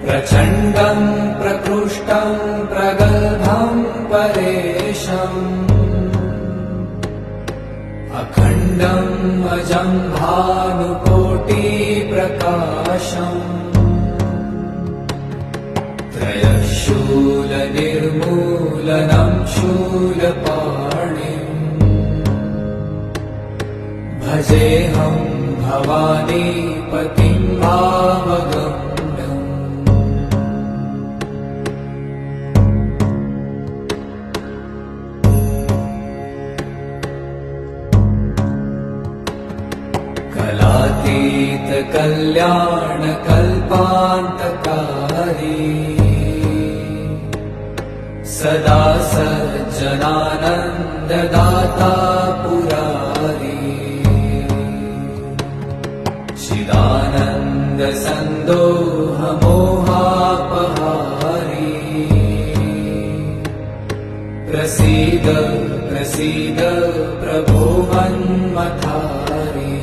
प्रचण्डं प्रकृष्टं प्रगल्भं परेशम् अखण्डम् अजं भानुकोटिप्रकाशम् त्रयशूलनिर्मूलनं शूलपाणिम् भजेऽहं भवानीपतिं भावगम्यम् कलातीत कल्याण कल्पान्तकारी सदा सज्जनानन्ददाता पुरारी चिदानन्द सन्दोह मोहापहारी प्रसीद प्रसीद प्रभो मन्मथारी